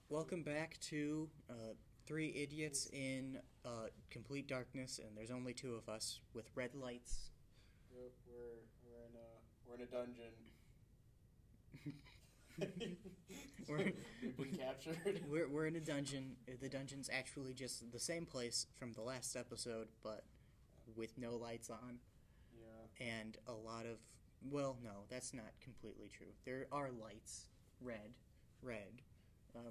Welcome back to Three Idiots in Complete Darkness, and there's only two of us with red lights. Yep, we're in a dungeon. We're, We've been captured. we're in a dungeon. The dungeon's actually just the same place from the last episode, but with no lights on. Yeah. And a lot of. Well, no, that's not completely true. There are lights. Red,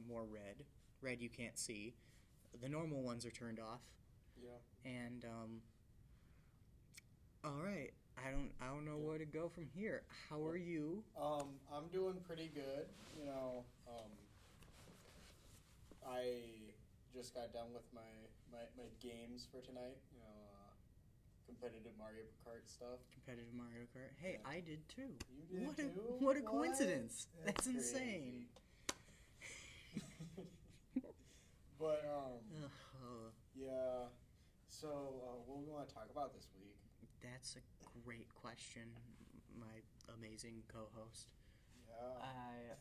more red. Red you can't see. The normal ones are turned off. Yeah. And all right. I don't know where to go from here. How are you? I'm doing pretty good. I just got done with my games for tonight. Competitive Mario Kart stuff. Competitive Mario Kart. Hey, Yeah. I did too. You did what too? What a What? coincidence! That's crazy. insane. But Uh, yeah. So what do we want to talk about this week? that's a great question, my amazing co-host. Yeah.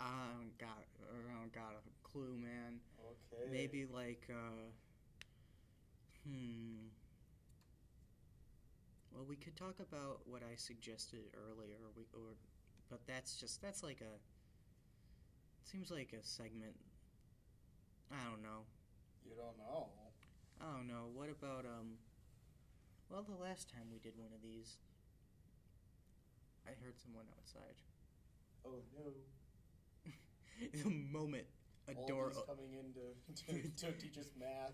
I don't got a clue, man. Okay. Maybe like Well, we could talk about what I suggested earlier. But that's like a. Seems like a segment. I don't know. You don't know. I don't know. What about Well, the last time we did one of these, I heard someone outside. Oh no. The moment a door. Oldie's coming in to teach us math.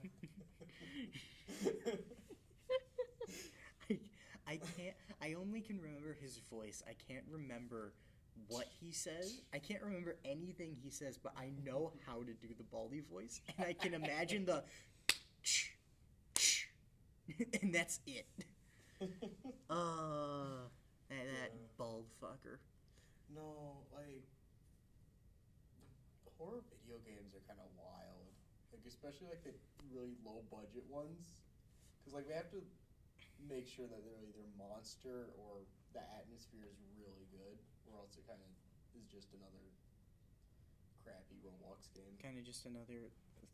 I can't. I only can remember his voice. I can't remember what he says. I can't remember anything he says, but I know how to do the Baldy voice, and I can imagine the and that's it. That bald fucker. No, like horror video games are kind of wild. Like especially like the really low budget ones, because like we have to make sure that they're either monster or the atmosphere is really good, or else it kind of is just another crappy Roblox game. Kind of just another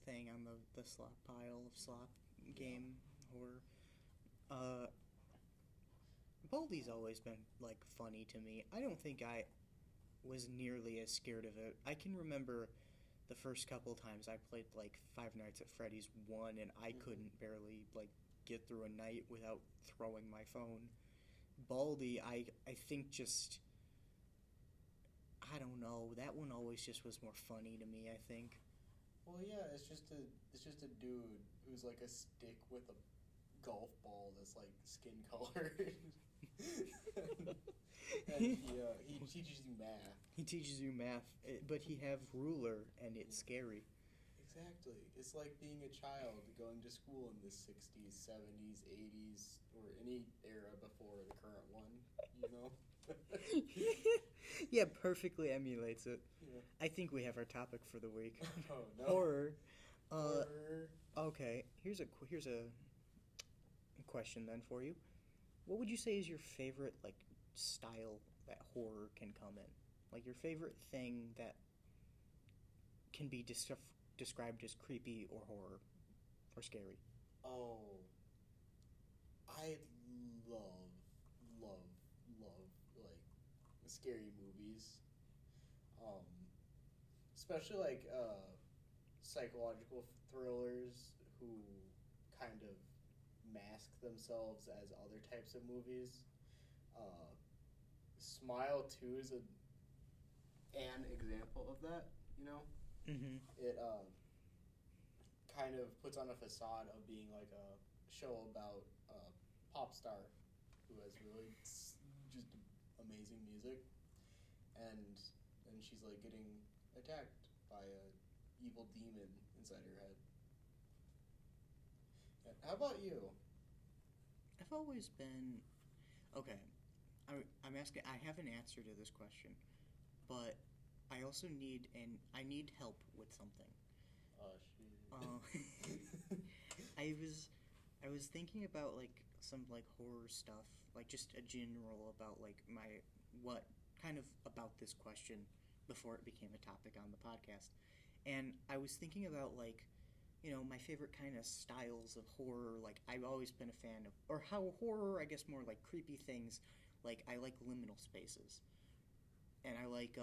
thing on the slop pile of slop game horror. Baldy's always been like funny to me. I don't think I was nearly as scared of it. I can remember the first couple of times I played like Five Nights at Freddy's 1 and I couldn't barely like get through a night without throwing my phone. Baldy, I think just I don't know. That one always just was more funny to me, I think. Well, yeah, it's just a dude who's like a stick with a golf ball that's like skin colored. And he teaches you math. He teaches you math, but he have ruler and it's scary. Exactly. It's like being a child going to school in the 60s, 70s, 80s, or any era before the current one, you know? Yeah, perfectly emulates it. Yeah. I think we have our topic for the week. Oh, no. Horror. Horror. Okay, here's a question then for you. What would you say is your favorite like style that horror can come in? Like your favorite thing that can be described as creepy or horror or scary? Oh, I love, love, love, like, scary movies. Um, especially, like, psychological thrillers who kind of mask themselves as other types of movies. Uh, Smile 2 is an example of that, you know? Mm-hmm. It kind of puts on a facade of being like a show about a pop star who has really just amazing music, and then she's like getting attacked by a evil demon inside her head. Yeah. How about you? I've always been okay. I'm asking. I have an answer to this question, but I also need help with something. Oh shit. I was thinking about like some like horror stuff, like just a general about like my what kind of about this question before it became a topic on the podcast. And I was thinking about, like, my favorite kind of styles of horror. Like, I've always been a fan of, or how horror, I guess more like creepy things. Like, I like liminal spaces. And I like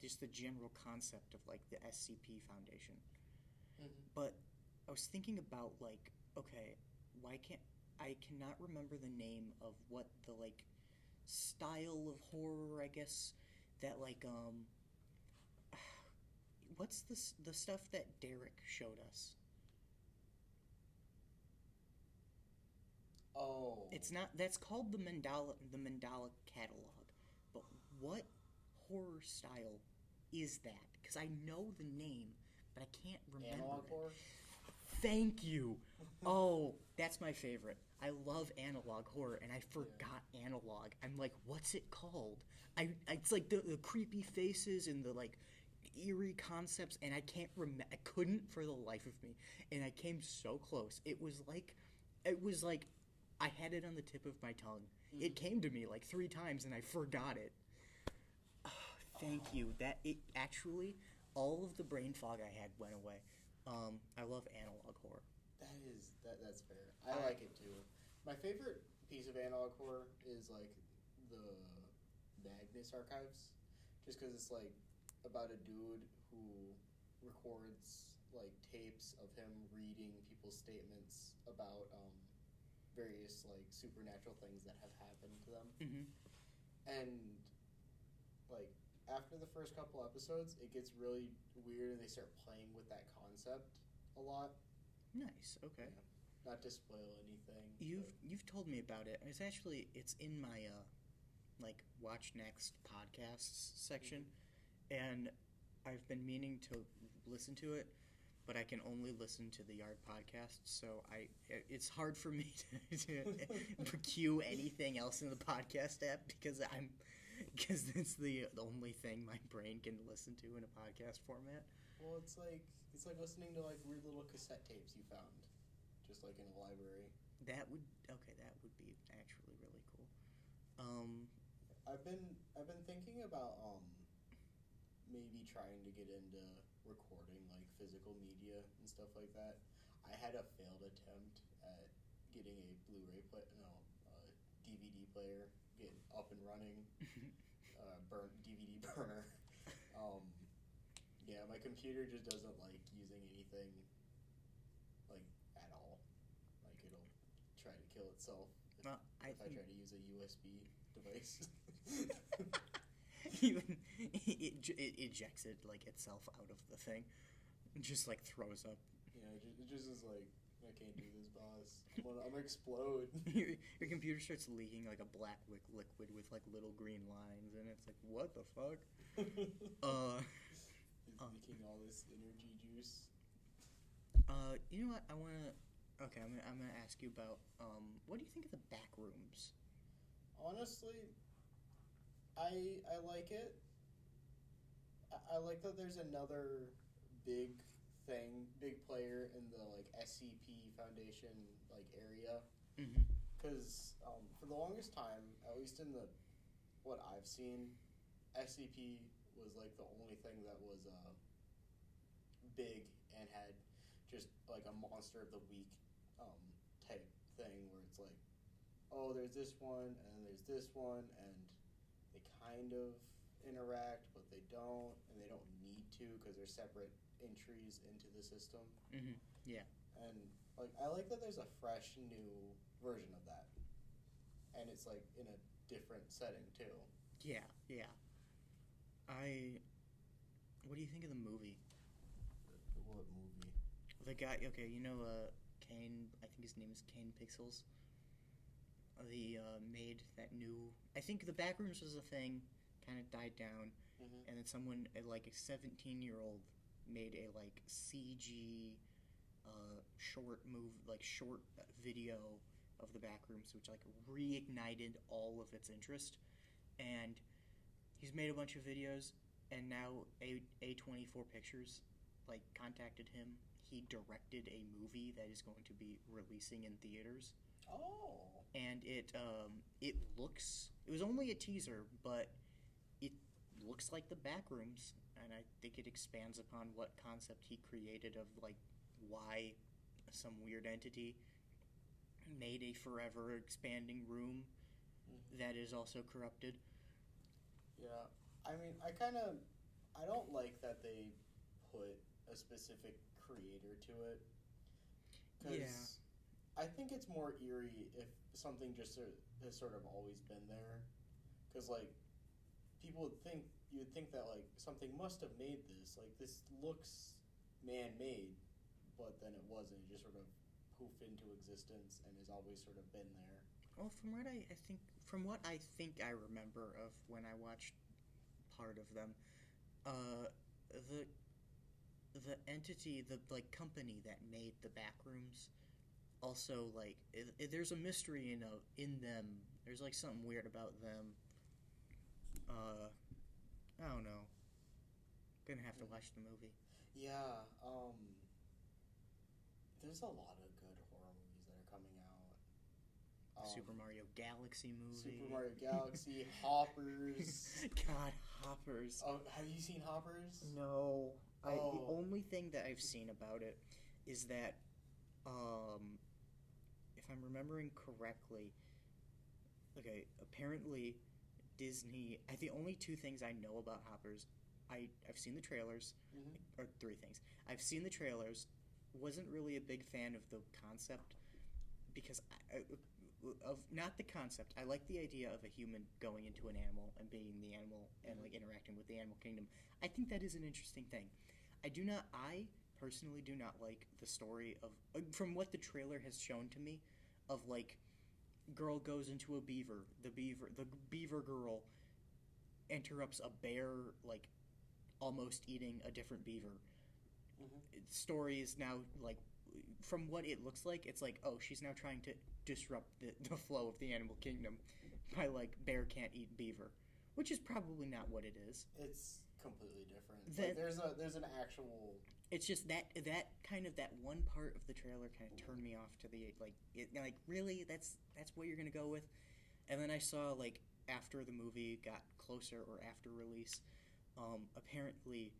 just the general concept of, like, the SCP Foundation. Mm-hmm. But I was thinking about, like, okay, why can't I cannot remember the name of what the, like, style of horror, I guess, that, like, what's the stuff that Derek showed us? Oh. It's not, that's called the Mandala catalog. But what horror style is that? Because I know the name, but I can't remember Analog it. horror? Thank you. Oh, that's my favorite. I love analog horror, and I forgot analog. I'm like, what's it called? It's like the creepy faces and the, like, eerie concepts, and I can't remember. I couldn't for the life of me, and I came so close. It was like I had it on the tip of my tongue. Mm-hmm. It came to me like 3 times, and I forgot it. Oh, thank you. That it actually, all of the brain fog I had went away. I love analog horror. That's fair. I like it too. My favorite piece of analog horror is like the Magnus Archives, just because it's like about a dude who records like tapes of him reading people's statements about various like supernatural things that have happened to them. Mm-hmm. And like after the first couple episodes, it gets really weird, and they start playing with that concept a lot. Nice. Okay. Yeah. Not to spoil anything. You've told me about it. It's in my like watch next podcasts section, and I've been meaning to listen to it, but I can only listen to the Yard podcast, so it's hard for me to cue anything else in the podcast app because it's the only thing my brain can listen to in a podcast format. Well, it's like listening to like weird little cassette tapes you found, just like in a library. That would be actually really cool. I've been thinking about maybe trying to get into recording like physical media and stuff like that. I had a failed attempt at getting a DVD player, get up and running, DVD burner. Yeah, my computer just doesn't like using anything like at all. Like it'll try to kill itself if I try to use a USB device. It ejects it like itself out of the thing, and just like throws up. Yeah, it just is like, I can't do this, boss. I'm gonna explode. Your computer starts leaking like a black liquid with like little green lines, and it's like, what the fuck? It's leaking all this energy juice. You know what? I'm gonna ask you about what do you think of the back rooms? Honestly, I like it. I like that there's another big player in the like SCP Foundation like area. Mm-hmm. Because for the longest time, at least in what I've seen, SCP was like the only thing that was big and had just like a monster of the week type thing where it's like, oh, there's this one and there's this one, and they kind of interact, but they don't, and they don't need to because they're separate entries into the system. Mm-hmm. Yeah. And like I like that there's a fresh new version of that, and it's like in a different setting too. Yeah. What do you think of the movie? What movie? The guy. Okay, Kane. I think his name is Kane Pixels. Made that new. I think the Backrooms was a thing, kind of died down, and then someone, like a 17-year-old, made a like CG short video of the Backrooms, which like reignited all of its interest, and he's made a bunch of videos, and now A24 Pictures like contacted him. He directed a movie that is going to be releasing in theaters. Oh. And it was only a teaser, but looks like the Backrooms, and I think it expands upon what concept he created of like why some weird entity made a forever expanding room that is also corrupted. Yeah. I mean, I don't like that they put a specific creator to it. Yeah. Because I think it's more eerie if something just has sort of always been there. Because, like, you would think that, like, something must have made this. Like, this looks man made, but then it wasn't. It just sort of poofed into existence and has always sort of been there. Well, from what I think I remember of when I watched part of them, the entity, the like company that made the Backrooms, also like there's a mystery in them. There's like something weird about them. I don't know. Gonna have to watch the movie. Yeah, there's a lot of good horror movies that are coming out. Super Mario Galaxy movie. Super Mario Galaxy, Hoppers. God, Hoppers. Oh, have you seen Hoppers? No. Oh. The only thing that I've seen about it is that, if I'm remembering correctly, okay, apparently Disney. The only two things I know about Hoppers, I've seen the trailers, or three things. I've seen the trailers. Wasn't really a big fan of the concept because of not the concept. I like the idea of a human going into an animal and being the animal and like interacting with the animal kingdom. I think that is an interesting thing. I personally do not like the story of from what the trailer has shown to me of like girl goes into a beaver. The beaver girl interrupts a bear like almost eating a different beaver. Story is now like from what it looks like, it's like, oh, she's now trying to disrupt the flow of the animal kingdom by like bear can't eat beaver, which is probably not what it is. It's completely different. Like, there's an actual. It's just that kind of that one part of the trailer kind of turned me off to the like really that's what you're gonna go with, and then I saw like after the movie got closer or after release, apparently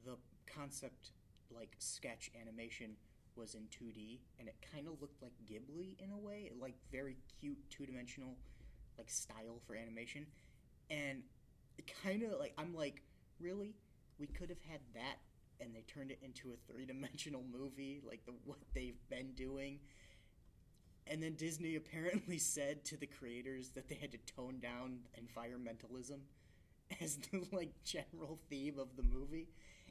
the concept like sketch animation was in 2D and it kind of looked like Ghibli in a way, like very cute two-dimensional like style for animation, and it kind of like I'm like really we could have had that and they turned it into a three-dimensional movie like what they've been doing. And then Disney apparently said to the creators that they had to tone down environmentalism as the like general theme of the movie.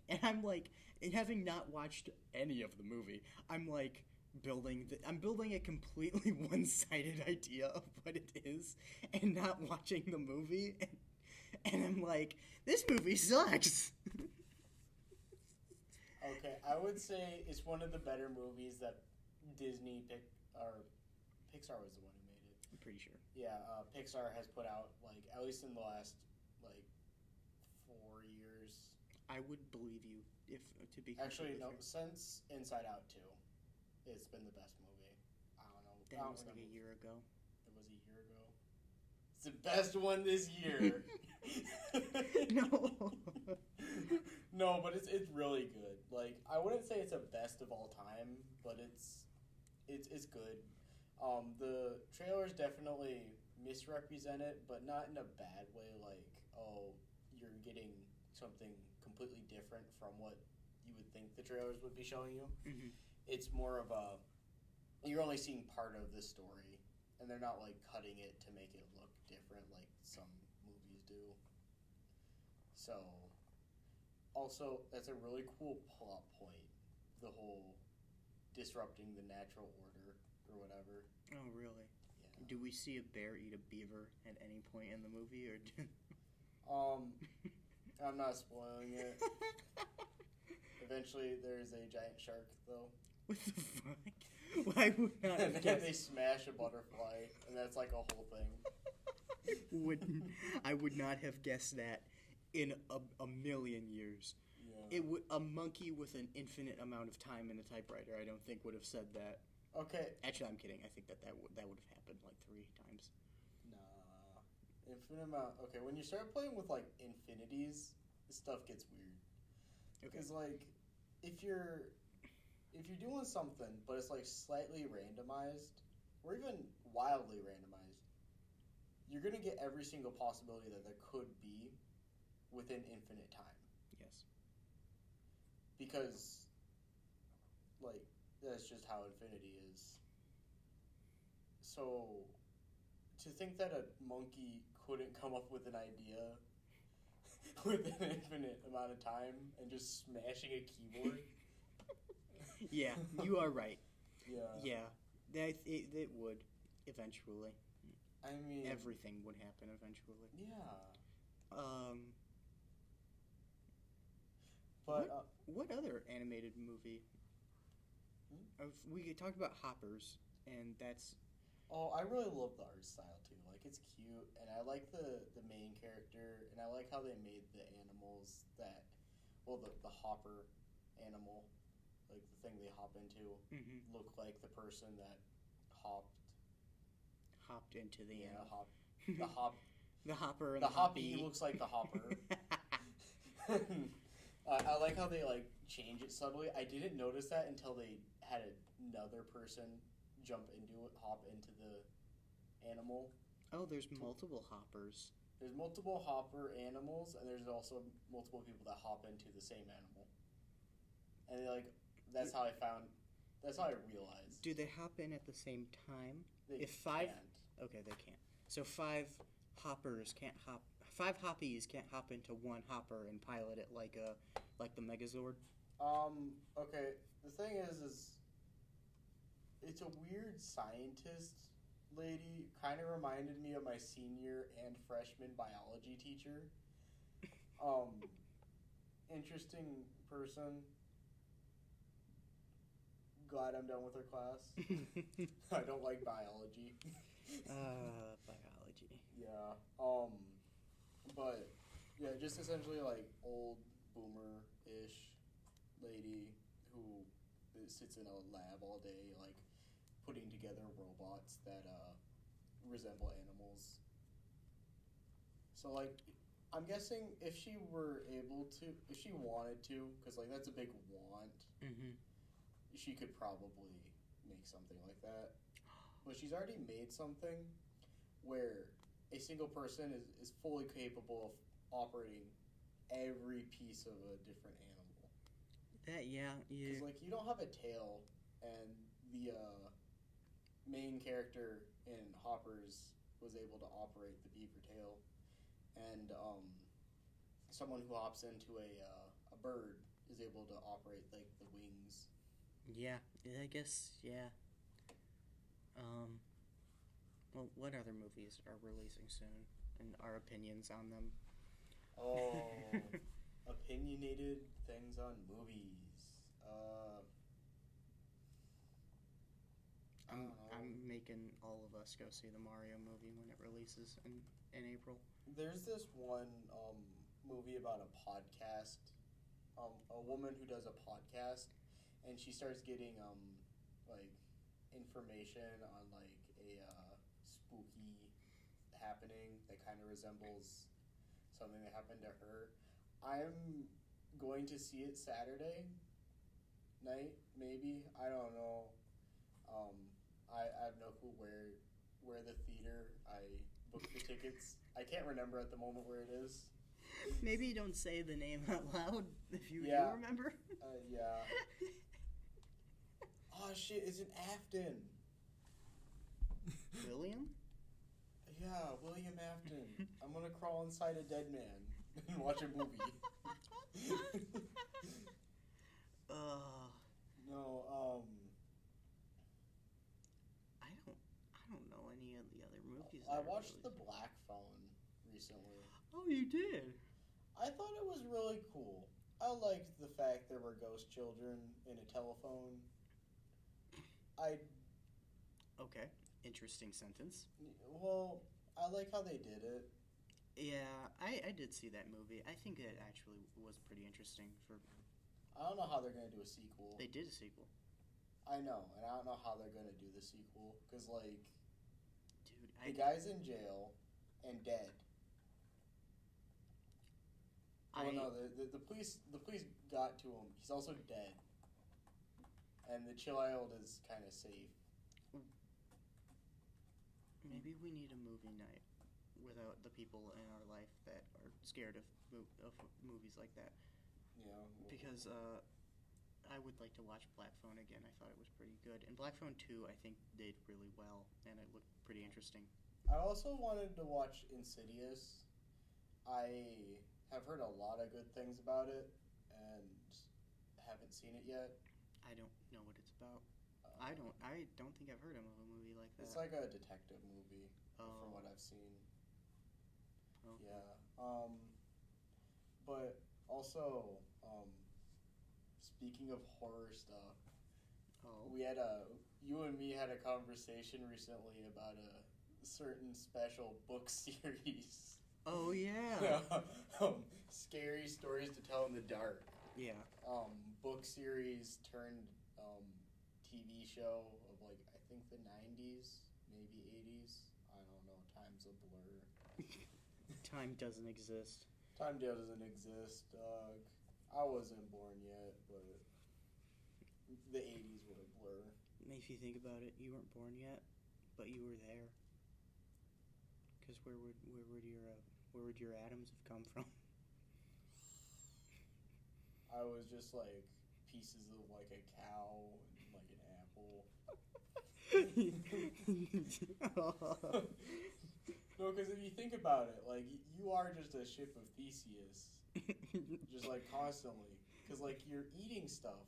And I'm like, and having not watched any of the movie, I'm like I'm building a completely one-sided idea of what it is and not watching the movie, and I'm like, this movie sucks. Okay, I would say it's one of the better movies that Disney Pixar was the one who made it. I'm pretty sure. Yeah, Pixar has put out like at least in the last like 4 years. I would believe you if to be actually no. Fair. Since Inside Out 2, it's been the best movie. I don't know. That was like a year ago. It was a year ago. It's the best one this year. No. No, but it's really good. Like I wouldn't say it's a best of all time, but it's good. The trailers definitely misrepresent it, but not in a bad way. Like, oh, you're getting something completely different from what you would think the trailers would be showing you. Mm-hmm. It's more of you're only seeing part of the story, and they're not like cutting it to make it look different like some movies do. So, also, that's a really cool plot point, the whole disrupting the natural order or whatever. Oh, really? Yeah. Do we see a bear eat a beaver at any point in the movie, or? I'm not spoiling it. Eventually, there's a giant shark, though. What the fuck? Why would not have And then guessed? they smash a butterfly, and that's like a whole thing. I would not have guessed that in a million years. Yeah. A monkey with an infinite amount of time in a typewriter, I don't think would have said that. Okay. Actually, I'm kidding. I think that would have happened like 3 times. Nah. Infinite amount. Okay, when you start playing with like infinities, this stuff gets weird. Okay. Because like, if you're doing something, but it's like slightly randomized, or even wildly randomized, you're gonna get every single possibility that there could be within infinite time. Yes. Because, like, that's just how infinity is. So, to think that a monkey couldn't come up with an idea within an infinite amount of time and just smashing a keyboard. Yeah, you are right. Yeah. Yeah, it would eventually. I mean, Everything would happen eventually. yeah. But What other animated movie? We talked about Hoppers, and that's oh, I really love the art style too. Like it's cute, and I like the main character, and I like how they made the animals that, well, the hopper animal, like the thing they hop into, look like the person that hopped into the yeah, animal. the hop The hopper and the the hoppy hoppy. looks like the hopper. I like how they like change it subtly. I didn't notice that until they had another person jump into it, hop into the animal. Oh, there's multiple hoppers. There's multiple hopper animals, and there's also multiple people that hop into the same animal. And like that's how I found. That's how I realized. Do they hop in at the same time? They If five, can't. okay, they can't. So five hoppers can't hop. Five hoppies can't hop into one hopper and pilot it like the Megazord. Okay. The thing is it's a weird scientist lady. Kind of reminded me of my senior and freshman biology teacher. Interesting person. Glad I'm done with her class. I don't like biology. Biology. Yeah. But yeah, just essentially like old boomer-ish lady who sits in a lab all day, like putting together robots that resemble animals. So like, I'm guessing if she were able to, if she wanted to, because like that's a big want, she could probably make something like that. But she's already made something where a single person is fully capable of operating every piece of a different animal. Yeah. Because like you don't have a tail, and the main character in Hoppers was able to operate the beaver tail, and someone who hops into a bird is able to operate like the wings. Yeah, I guess, yeah. Well, what other movies are releasing soon, and our opinions on them? Oh, opinionated things on movies. I don't know. I'm making all of us go see the Mario movie when it releases in April. There's this one movie about a podcast, a woman who does a podcast, and she starts getting like information on like a spooky happening that kind of resembles something that happened to her. I'm going to see it Saturday night, maybe. I don't know. I have no clue where the theater I booked the tickets. I can't remember at the moment where it is. Maybe don't say the name out loud if you do remember. Yeah. Oh shit! It's in Afton. William? Yeah, William Afton. I'm gonna crawl inside a dead man and watch a movie. No, I don't know any of the other movies. I watched The Black Phone recently. Oh, you did? I thought it was really cool. I liked the fact there were ghost children in a telephone. Okay, interesting sentence. Well, I like how they did it. Yeah, I did see that movie. I think it actually was pretty interesting. I don't know how they're going to do a sequel. They did a sequel. I know, and I don't know how they're going to do the sequel. Because, like, dude, the guy's in jail, and dead. Oh no, the police got to him. He's also dead. And the child is kind of safe. Maybe we need a movie night without the people in our life that are scared of movies like that. Yeah. Because I would like to watch Black Phone again. I thought it was pretty good. And Black Phone 2, I think, did really well, and it looked pretty interesting. I also wanted to watch Insidious. I have heard a lot of good things about it, and haven't seen it yet. I don't know what it's about. I don't think I've heard of a movie like that. It's like a detective movie, from what I've seen. Okay. Yeah. But also, speaking of horror stuff, you and me had a conversation recently about a certain special book series. Oh yeah. Scary stories to tell in the dark. Yeah. Book series turned TV show of like I think the 90s, maybe 80s. I don't know. Time's a blur. Time doesn't exist. Time doesn't exist, dog. I wasn't born yet, but the 80s were a blur. If you think about it, you weren't born yet, but you were there. Because where would your atoms have come from? I was just like pieces of like a cow and like an apple. No, because if you think about it, like you are just a ship of Theseus, just like constantly. Because like you're eating stuff,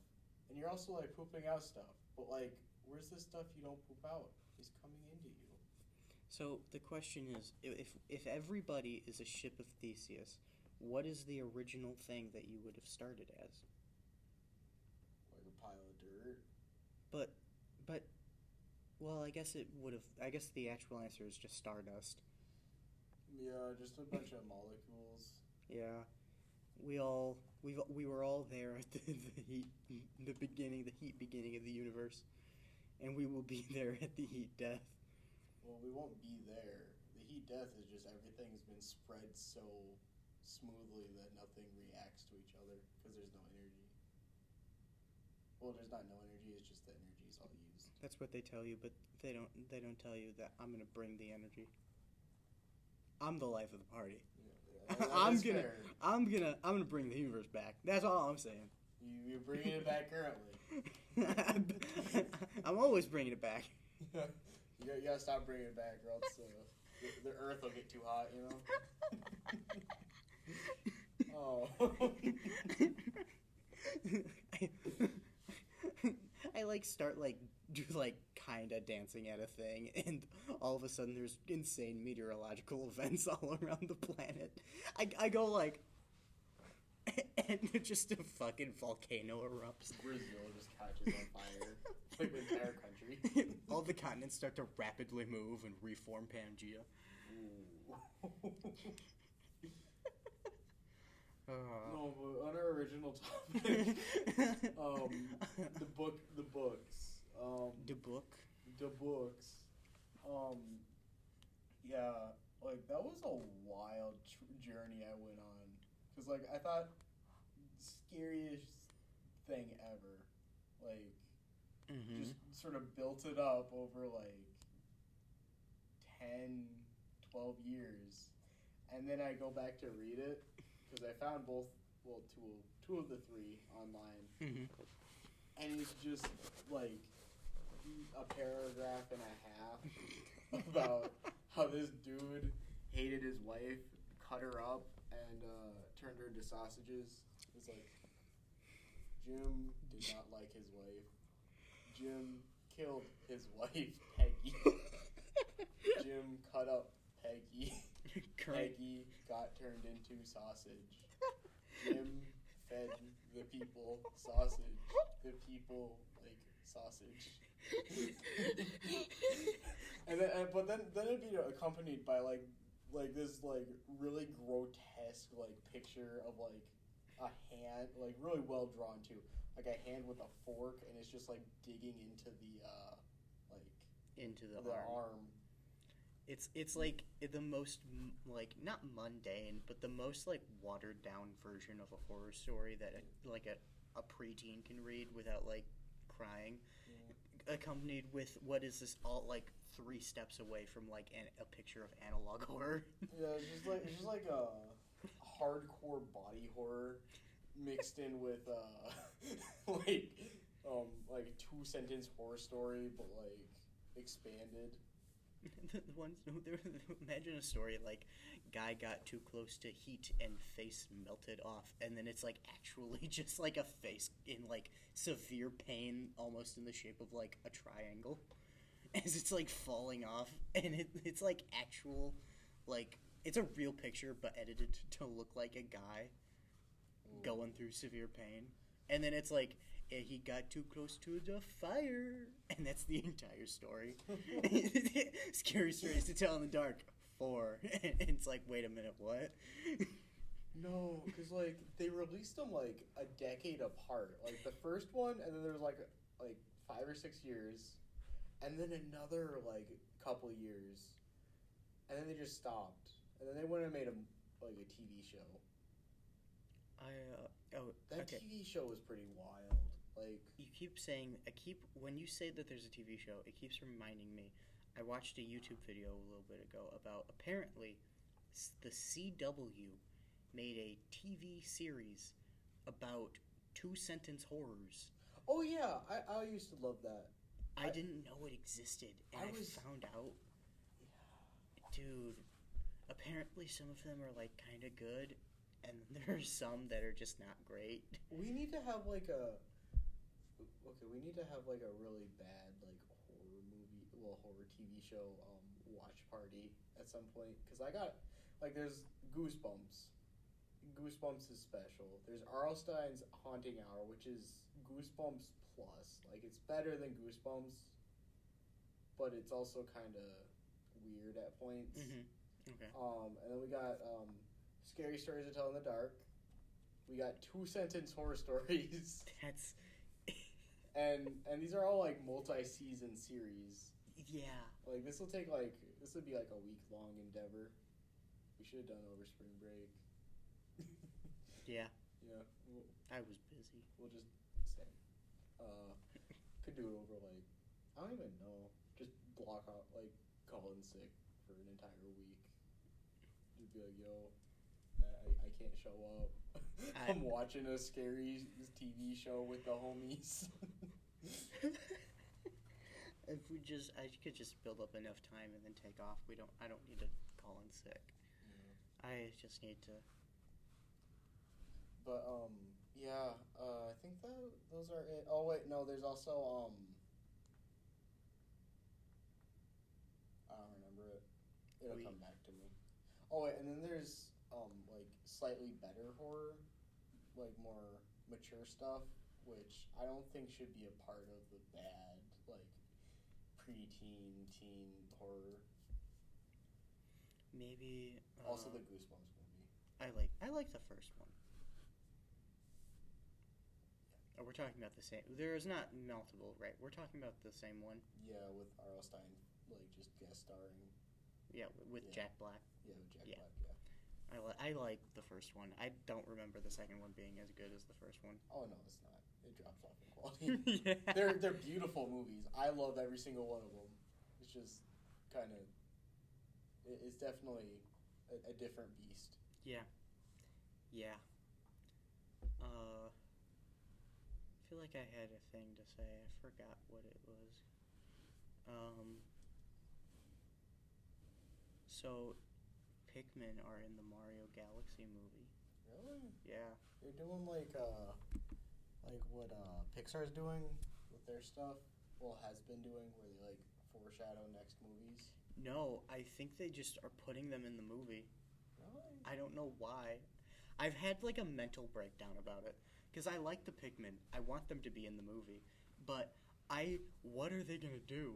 and you're also like pooping out stuff. But like, where's the stuff you don't poop out? Is coming into you. So the question is, if everybody is a ship of Theseus, what is the original thing that you would have started as? Like a pile of dirt. But, well, I guess it would have. I guess the actual answer is just stardust. Yeah, just a bunch of molecules. Yeah, we were all there at the beginning of the universe, and we will be there at the heat death. Well, we won't be there. The heat death is just everything's been spread so smoothly that nothing reacts to each other because there's no energy. Well, there's not no energy. It's just the energy is all used. That's what they tell you, but they don't tell you that I'm gonna bring the energy. I'm the life of the party. Yeah, I'm gonna bring the universe back. That's all I'm saying. You're bringing it back currently. I'm always bringing it back. You gotta stop bringing it back, or else the Earth will get too hot. You know. Oh. I like start like do like kinda dancing at a thing, and all of a sudden there's insane meteorological events all around the planet. I go like, and just a fucking volcano erupts. Brazil just catches on fire. Like the entire country. All the continents start to rapidly move and reform Pangea. Ooh. No, but on our original topic, the books. The books. Yeah, like that was a wild journey I went on. Cause like I thought, scariest thing ever. Like, just sort of built it up over like 10, 12 years, and then I go back to read it. Because I found two of the three online, and it's just like a paragraph and a half about how this dude hated his wife, cut her up, and turned her into sausages. It's like Jim did not like his wife. Jim killed his wife, Peggy. Jim cut up Peggy. Peggy got turned into sausage. Jim fed the people sausage. The people like sausage. And then, but then it'd be accompanied by like this like really grotesque like picture of like a hand, like really well drawn too, like a hand with a fork, and it's just like digging into the into the arm. It's like the most like not mundane, but the most like watered down version of a horror story that like a preteen can read without like crying, Yeah. accompanied with what is this all like 3 steps away from like a picture of analog horror. Yeah, it's just like a hardcore body horror mixed in with like like a 2 sentence horror story, but like expanded. The ones imagine a story like guy got too close to heat and face melted off, and then it's like actually just like a face in like severe pain, almost in the shape of like a triangle, as it's like falling off, and it's like actual, like it's a real picture but edited to look like a guy going through severe pain, and then it's like he got too close to the fire, and that's the entire story. Scary stories to tell in the dark. 4, and it's like, wait a minute, what? No, because like they released them like a decade apart. Like the first one, and then there was like 5 or 6 years, and then another like couple years, and then they just stopped. And then they went and made a like a TV show. That Okay. TV show was pretty wild. Like You keep saying, when you say that there's a TV show, it keeps reminding me. I watched a YouTube video a little bit ago about apparently the CW made a TV series about 2 sentence horrors. oh yeah, I used to love that. I didn't know it existed, and I found out. Dude, apparently some of them are like kind of good, and there's some that are just not great. We need to have like a we need to have like a really bad like horror TV show watch party at some point, because I got like there's Goosebumps. Goosebumps is special. There's Arlstein's Haunting Hour, which is Goosebumps plus. Like it's better than Goosebumps, but it's also kind of weird at points. Mm-hmm. Okay. And then we got Scary Stories to Tell in the Dark. We got 2 sentence horror stories. That's and these are all like multi-season series. yeah. Like this would be like a week-long endeavor. We should have done over spring break. Yeah. Yeah. I was busy. We'll just say. Could do it over like I don't even know. Just block out like call in sick for an entire week. Just be like, yo, I can't show up. I'm watching a scary TV show with the homies. If I could just build up enough time and then take off. I don't need to call in sick. Yeah. I just need to. But yeah, I think those are it. Oh wait, no, there's also I don't remember it. It'll come back to me. Oh wait, and then there's like slightly better horror, like more mature stuff, which I don't think should be a part of the bad like preteen teen horror. Maybe Also the Goosebumps movie. I like the first one. Oh, we're talking about the same. There is not multiple, right? We're talking about the same one. Yeah, with Arlstein like just guest starring. Yeah, with Jack Black. Yeah, with Jack Yeah. Black. Yeah. I like the first one. I don't remember the second one being as good as the first one. Oh no, it's not. It drops off in quality. Yeah. They're beautiful movies. I love every single one of them. It's just kind of. It's definitely a different beast. Yeah. Yeah. I feel like I had a thing to say. I forgot what it was. So, Pikmin are in the Mario Galaxy movie. Really? Yeah. They're doing like what Pixar's doing with their stuff. Well, has been doing where they like foreshadow next movies. No, I think they just are putting them in the movie. Really? I don't know why. I've had like a mental breakdown about it because I like the Pikmin. I want them to be in the movie, but what are they gonna do?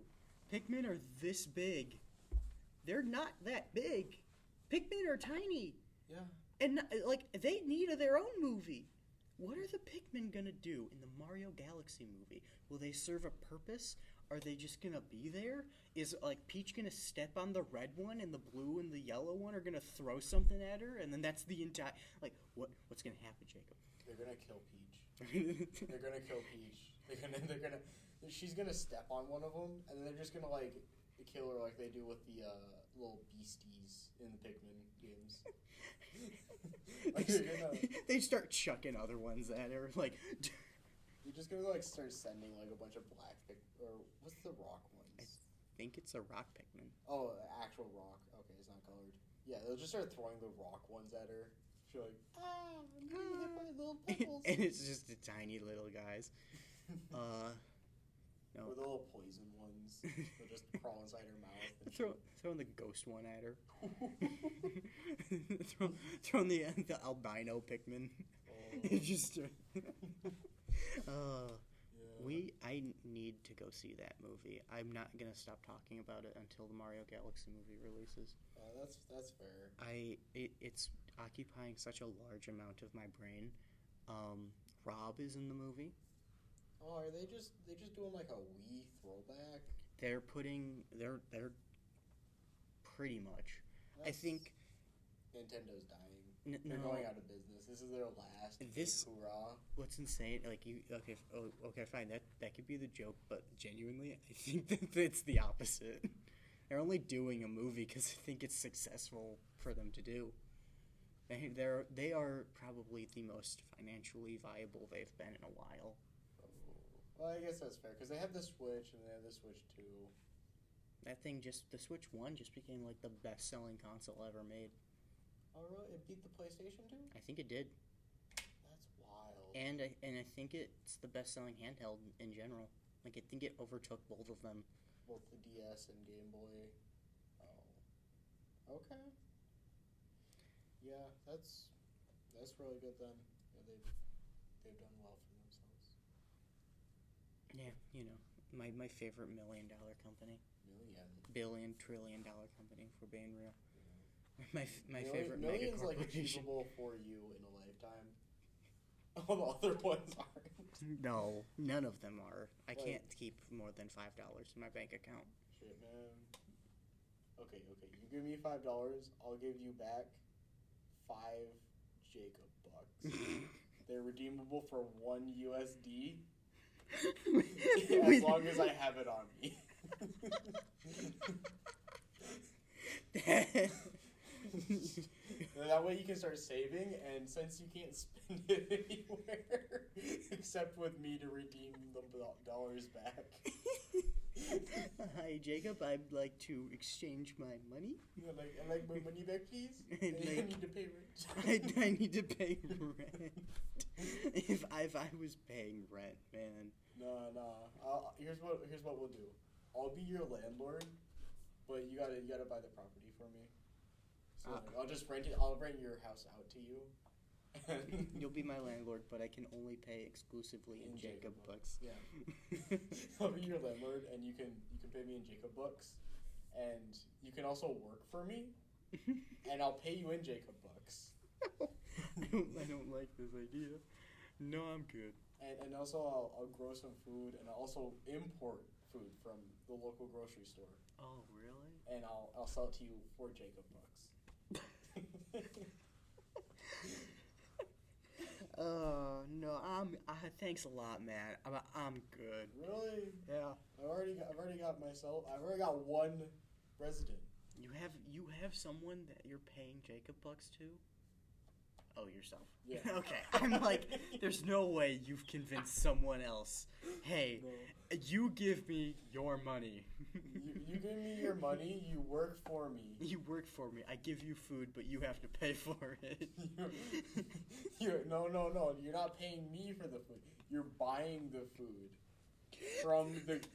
Pikmin are this big. They're not that big. Pikmin are tiny. Yeah. And like they need their own movie. What are the Pikmin gonna do in the Mario Galaxy movie? Will they serve a purpose? are they just gonna be there? Is like Peach gonna step on the red one and the blue and the yellow one are gonna throw something at her, and then that's the entire like what's gonna happen, Jacob? They're gonna kill Peach. They're gonna kill Peach. She's gonna step on one of them, and they're just gonna like kill her like they do with the little beasties in the Pikmin games. They start chucking other ones at her, like. You're just gonna like start sending like a bunch of black or what's the rock ones? I think it's a rock Pikmin. Oh, actual rock. Okay, it's not colored. Yeah, they'll just start throwing the rock ones at her. She's like, I'm being hit by little pebbles. And it's just the tiny little guys. No. Or the little poison ones. They'll just crawl inside her mouth. And throwing the ghost one at her. throwing the albino Pikmin. Oh. Just. I need to go see that movie. I'm not gonna stop talking about it until the Mario Galaxy movie releases. That's fair. It's occupying such a large amount of my brain. Rob is in the movie. Oh, are they just doing like a Wii throwback? They're pretty much. I think Nintendo dying. They're going out of business. This is their last. Hoorah! What's insane? Like okay, fine. That could be the joke, but genuinely, I think that it's the opposite. They're only doing a movie because I think it's successful for them to do. They are probably the most financially viable they've been in a while. Well, I guess that's fair because they have the Switch and they have the Switch 2. That thing the Switch 1 just became like the best-selling console ever made. Oh, really? It beat the PlayStation 2? I think it did. That's wild. And I think it's the best-selling handheld in general. Like, I think it overtook both of them. Both the DS and Game Boy. Oh. Okay. Yeah, that's really good then. Yeah, they've done well for themselves. Yeah, my favorite $1 million company. Billion, trillion-dollar company, if we're being real. My favorite mega corporation. Million's like achievable for you in a lifetime. All the other ones aren't. No, none of them are. I can't keep more than $5 in my bank account. Shit, man. Okay. You give me $5, I'll give you back 5 Jacob bucks. They're redeemable for 1 USD. As long as I have it on me. That way you can start saving, and since you can't spend it anywhere except with me to redeem the dollars back. Hi, Jacob. I'd like to exchange my money. I'd like my money back, please. I need to pay rent. I need to pay rent. If I was paying rent, man. No. Here's what we'll do. I'll be your landlord, but you gotta buy the property for me. So I'll just rent it. I'll rent your house out to you. You'll be my landlord, but I can only pay exclusively in Jacob bucks. Yeah. I'll be your landlord, and you can pay me in Jacob bucks, and you can also work for me, and I'll pay you in Jacob bucks. I don't like this idea. No, I'm good. And also I'll grow some food, and I'll also import food from the local grocery store. Oh, really? And I'll sell it to you for Jacob bucks. Oh no! Thanks a lot, man. I'm good. Really? Yeah. I've already got one resident. You have someone that you're paying Jacob bucks to? Oh, yourself. Yeah. Okay. I'm like, there's no way you've convinced someone else. Hey, you give me your money. You give me your money, you work for me. You work for me. I give you food, but you have to pay for it. No. You're not paying me for the food. You're buying the food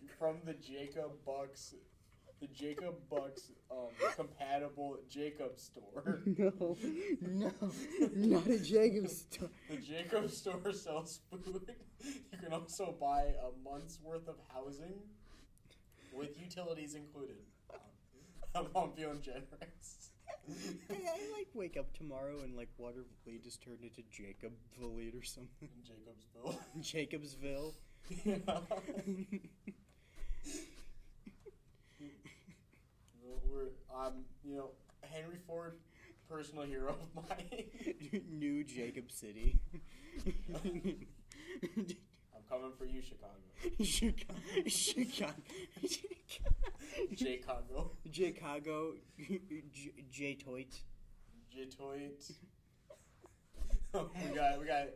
from the Jacob Bucks. The Jacob Bucks compatible Jacob store. No, not a Jacob store. The Jacob store sells food. You can also buy a month's worth of housing with utilities included. I'm feeling generous. I wake up tomorrow and Waterville just turned into Jacobville or something. Jacobsville. Jacobsville. Yeah. Henry Ford, personal hero of mine. New Jacob City. I'm coming for you, Chicago. Chicago. Chicago. Chicago. J-Toit. J-Toit. we got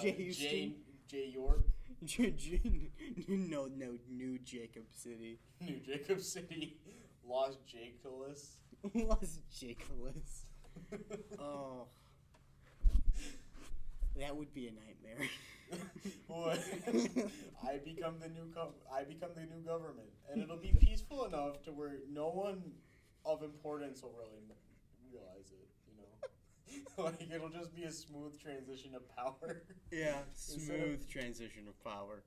J York. No, New Jacob City. New Jacob City. Los Jacolis. Los Jacolis. Oh. That would be a nightmare. What? I become the new government, and it'll be peaceful enough to where no one of importance will really realize it. Like it'll just be a smooth transition of power. Yeah, smooth transition of power.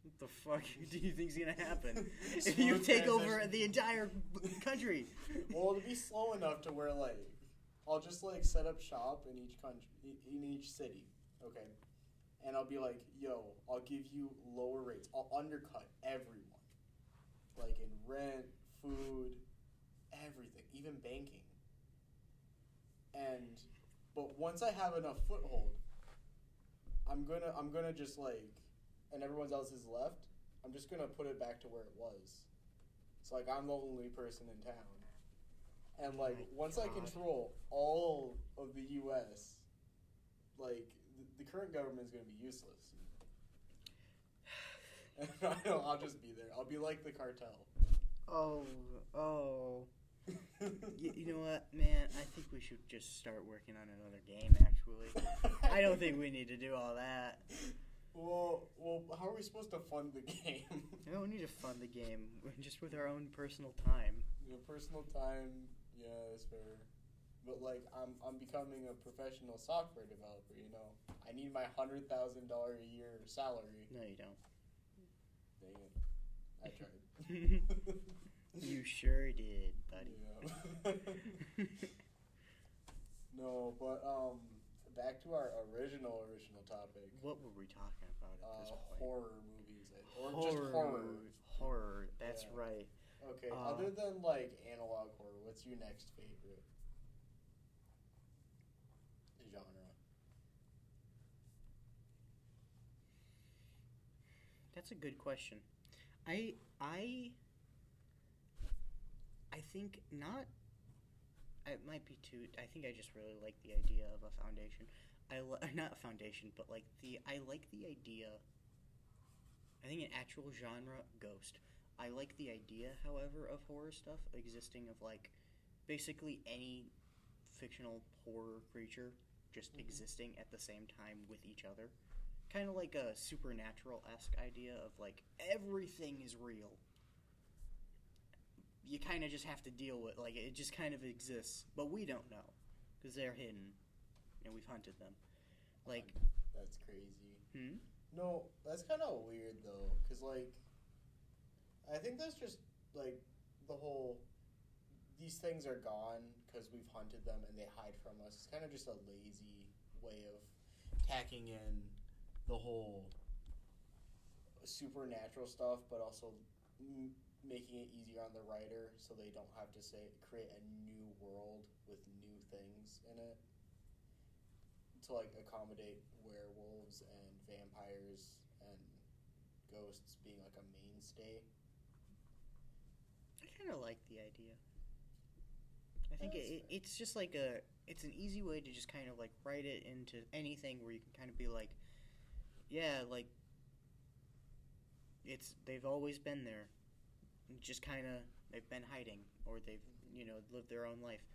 What the fuck do you think's gonna happen if you take over the entire country? Well, it'll be slow enough to where I'll just set up shop in each country, in each city, okay, and I'll be like, yo, I'll give you lower rates. I'll undercut everyone, in rent, food, everything, even banking. But once I have enough foothold, I'm gonna just and everyone else is left, I'm just gonna put it back to where it was. It's I'm the only person in town. And once I control all of the U.S., the current government is gonna be useless. And I'll just be there. I'll be like the cartel. Oh. You know what, man? I think we should just start working on another game, actually. I don't think we need to do all that. Well, how are we supposed to fund the game? We don't need to fund the game. Just with our own personal time. Personal time, yeah, that's fair. But, I'm becoming a professional software developer, I need my $100,000 a year salary. No, you don't. Dang it. I tried. You sure did, buddy. Yeah. No, but back to our original topic. What were we talking about at this point? Horror movies, just horror. Horror. That's right. Okay. Other than analog horror, what's your next favorite genre? That's a good question. I think not. It might be too. I think I just really like the idea of a foundation. Not a foundation, but I like the idea. I think an actual genre, ghost. I like the idea, however, of horror stuff existing of basically any fictional horror creature just existing at the same time with each other. Kind of like a supernatural-esque idea of everything is real. You kind of just have to deal with it just kind of exists, but we don't know because they're hidden and we've hunted them. That's crazy. Hmm? No, that's kind of weird though, because I think that's just the whole these things are gone because we've hunted them and they hide from us. It's kind of just a lazy way of tacking in the whole supernatural stuff, but also making it easier on the writer so they don't have to create a new world with new things in it to accommodate werewolves and vampires and ghosts being a mainstay. I kind of like the idea. I think it's just it's an easy way to just kind of write it into anything where you can kind of be they've always been there. Just kind of they've been hiding, or they've lived their own life.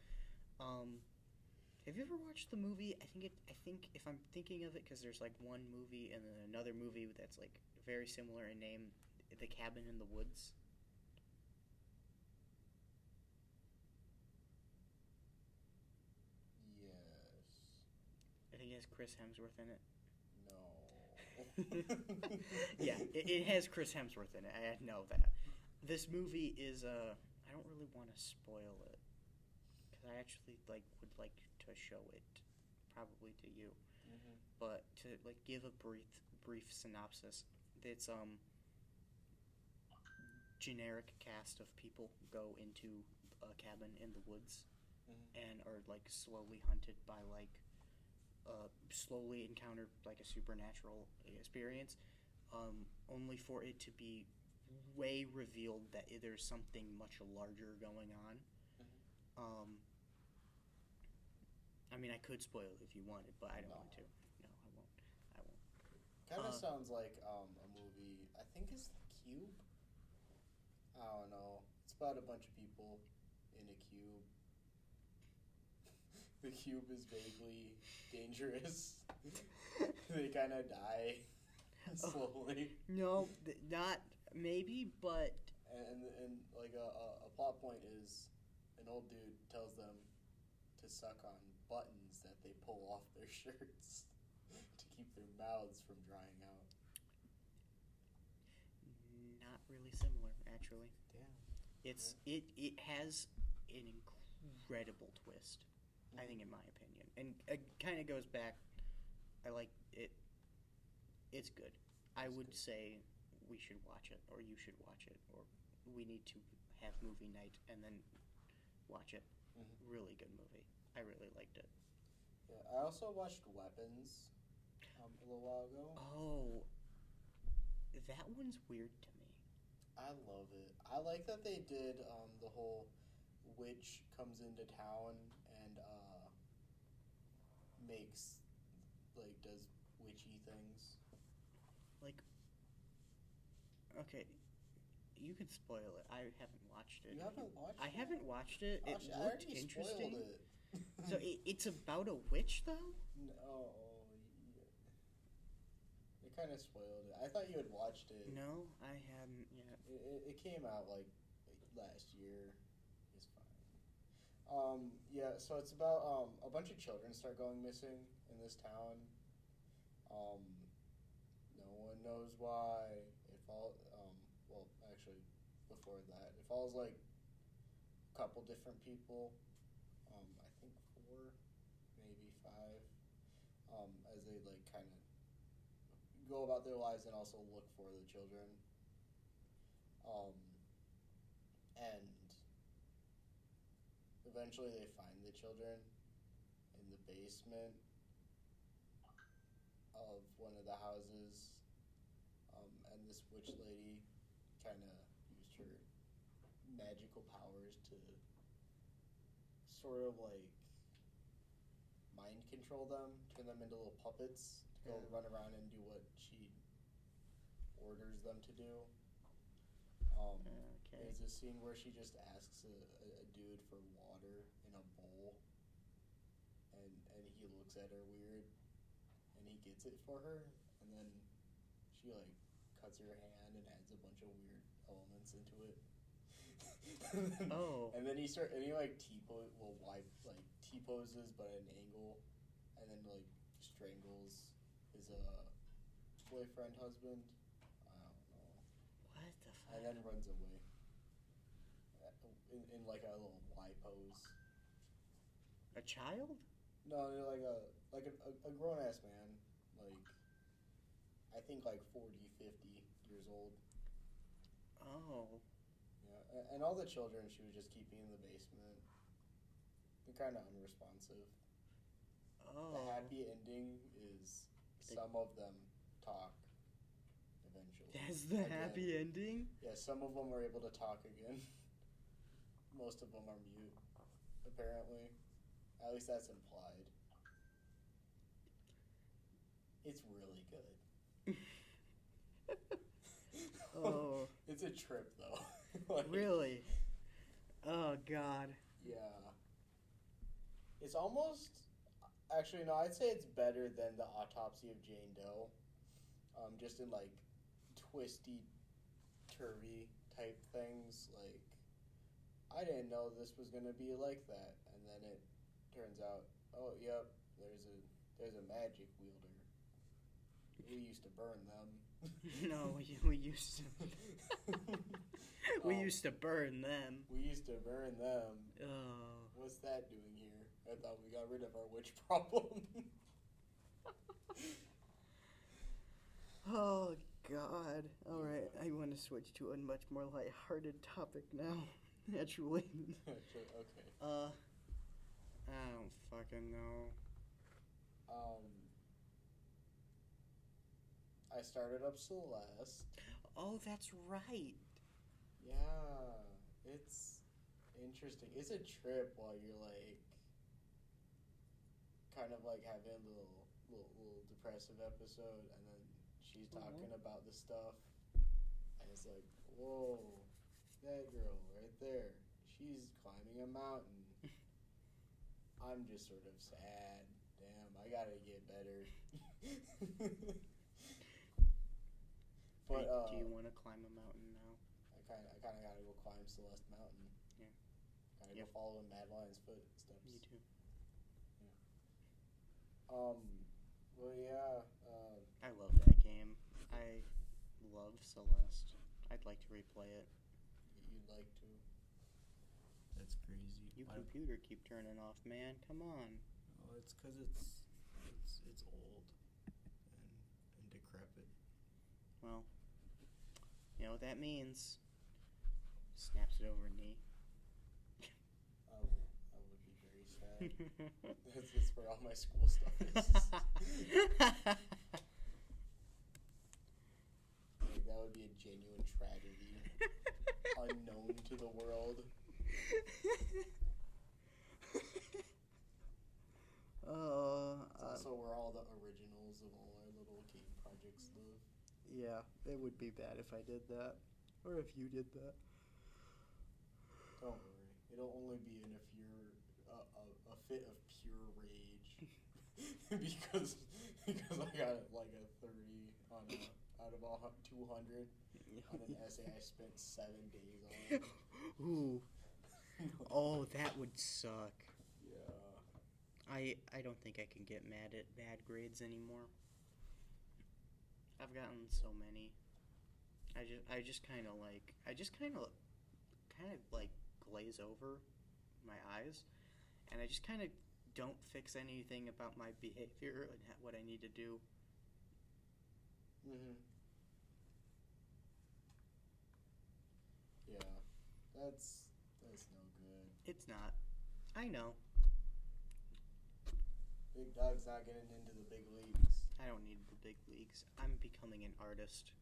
Have you ever watched the movie? I think if I'm thinking of it, because there's one movie and then another movie that's very similar in name, The Cabin in the Woods. Yes. I think it has Chris Hemsworth in it. No. Yeah, it has Chris Hemsworth in it. I know that. This movie is I don't really want to spoil it because I actually would like to show it probably to you. Mm-hmm. But to give a brief synopsis, it's generic cast of people go into a cabin in the woods and are like slowly hunted by like slowly encounter like a supernatural experience, only for it to be way revealed that there's something much larger going on. Um, I mean, I could spoil it if you wanted, but I don't want to. No, I won't. I won't. Kind of sounds like a movie. I think it's The Cube. I don't know. It's about a bunch of people in a cube. The cube is vaguely dangerous. They kind of die slowly. No, not maybe, but And like a plot point is an old dude tells them to suck on buttons that they pull off their shirts to keep their mouths from drying out. not really similar actually. Damn. It has an incredible twist, I think, in my opinion, and it kind of goes back. I like it. It's good. I would say we should watch it, or you should watch it, or we need to have movie night and then watch it. Really good movie. I really liked it. Yeah, I also watched Weapons a little while ago. Oh, that one's weird to me. I love it. I like that they did the whole witch comes into town and makes like does witchy things. Like, okay, you can spoil it. I haven't watched it. You haven't watched I it? haven't watched it. It Gosh, I looked already interesting. spoiled it. So it's about a witch, though? No, it kind of spoiled it. I thought you had watched it. No, I hadn't yet. It came out like last year. It's fine. Yeah, so it's about a bunch of children start going missing in this town. No one knows why. It falls. Well, actually, before that, it follows like a couple different people. I think 4, maybe 5. As they like kind of go about their lives and also look for the children. And eventually they find the children in the basement of one of the houses. And this witch lady kind of used her magical powers to sort of like mind control them, turn them into little puppets to go run around and do what she orders them to do. Okay. There's a scene where she just asks a dude for water in a bowl, and he looks at her weird, and he gets it for her, and then she like cuts her hand and adds a bunch of weird elements into it. And then he like T-poses but at an angle, and then like strangles his boyfriend, husband. I don't know. What the fuck? And then runs away. In like a little Y pose. A child? No, like a grown ass man, like I think like 40, 50 years old. Oh. Yeah, and all the children she was just keeping in the basement. They're kind of unresponsive. Oh. The happy ending is some of them talk eventually. That's the Again. happy ending? Yeah, some of them are able to talk again. Most of them are mute, apparently. At least that's implied. It's really good. Oh. It's a trip, though. Like, Really? Oh, God. Yeah. It's almost... Actually, no, I'd say it's better than The Autopsy of Jane Doe. Just in, like, twisty, turvy type things. Like, I didn't know this was going to be like that. And then it turns out, oh, yep, there's a magic wielder. We used to burn them. No, we used to... we used to burn them. We used to burn them. Oh. What's that doing here? I thought we got rid of our witch problem. Oh, God. All right, I want to to switch to a much more lighthearted topic now. Naturally. Okay. I don't fucking know. I started up Celeste. Oh, that's right. Yeah, it's interesting. It's a trip while you're like, kind of like having a little depressive episode, and then she's talking about the stuff, and it's like, whoa, that girl right there, she's climbing a mountain. I'm just sort of sad. Damn, I gotta get better. But do you want to climb a mountain now? I kind of gotta go climb Celeste Mountain. Yeah. Gotta go follow in Madeline's footsteps. Me too. Well, yeah. I love that game. I love Celeste. I'd like to replay it. You'd like to? That's crazy. You computer keep turning off, man. Come on. Oh, it's because it's old and decrepit. Well, you know what that means. Snaps it over knee. I would be very sad. That's where all my school stuff is. Like, that would be a genuine tragedy. Unknown to the world. It's also where all the originals of all our little game projects live. Yeah, it would be bad if I did that. Or if you did that. Don't worry. It'll only be in a fit of pure rage. because I got like a 30 on out of all 200 on an essay I spent 7 days on. Ooh. Oh, that would suck. Yeah. I don't think I can get mad at bad grades anymore. I've gotten so many. I just kind of glaze over my eyes, and I just kind of don't fix anything about my behavior and what I need to do. Mhm. Yeah. That's no good. It's not. I know. Big Dog's not getting into the big leagues. I don't need the big leagues. I'm becoming an artist.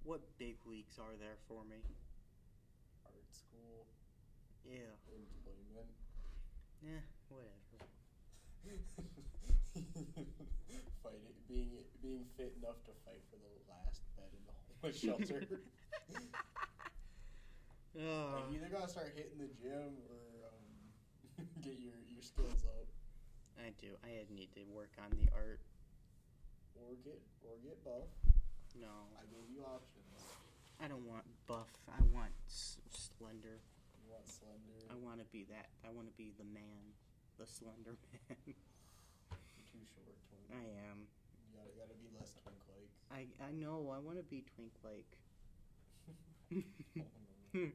What big leagues are there for me? Art school. Yeah. Employment. Yeah, whatever. being fit enough to fight for the last bed in the homeless shelter. Like, you either gotta start hitting the gym or get your skills up. I do. I need to work on the art. Or get buff. No. I gave you options. I don't want buff. I want slender. You want slender? I want to be that. I want to be the man. The slender man. You're too short, Twink. I am. You gotta be less Twink-like. I know. I want to be Twink-like. Oh, no.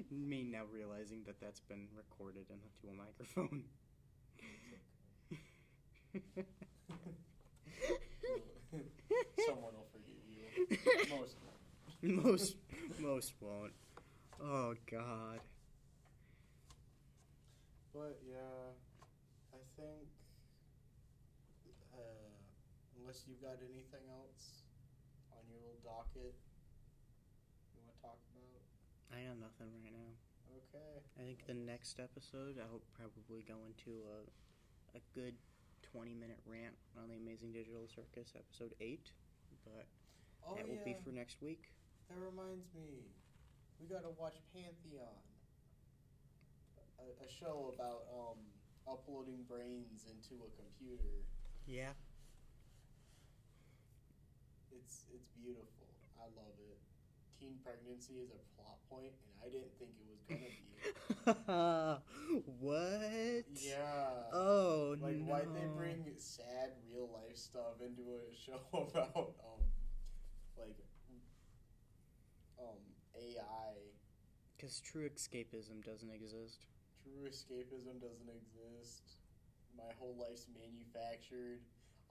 Me now realizing that that's been recorded into a microphone. Someone will forgive you. Most won't. Most won't. Oh God. But yeah, I think unless you've got anything else on your little docket you want to talk about? I have nothing right now. Okay. I think the next episode I'll probably go into a good 20-minute rant on the Amazing Digital Circus episode 8, but that will be for next week. That reminds me, we gotta watch Pantheon, a show about uploading brains into a computer. Yeah. It's beautiful. I love it. Teen pregnancy is a plot point, and I didn't think it was gonna be. What? Yeah. Oh, like, no. why'd they bring sad real life stuff into a show about AI? Because true escapism doesn't exist. True escapism doesn't exist. My whole life's manufactured.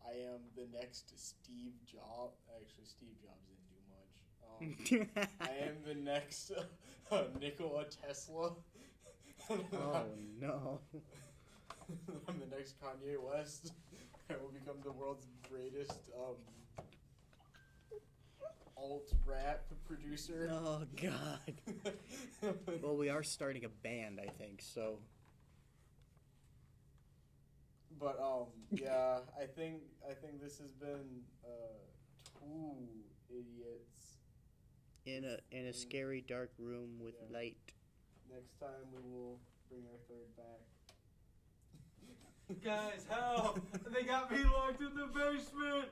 I am the next Steve Jobs. Actually, Steve Jobs didn't do much. I am the next Nikola Tesla. Oh no. I'm the next Kanye West. I will become the world's greatest alt rap producer. Oh god. Well, we are starting a band, I think, so. But yeah, I think this has been 2 idiots In a scary dark room with light. Next time we will bring our third back. Guys, help! They got me locked in the basement!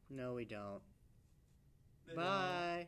No, we don't. They don't. Bye.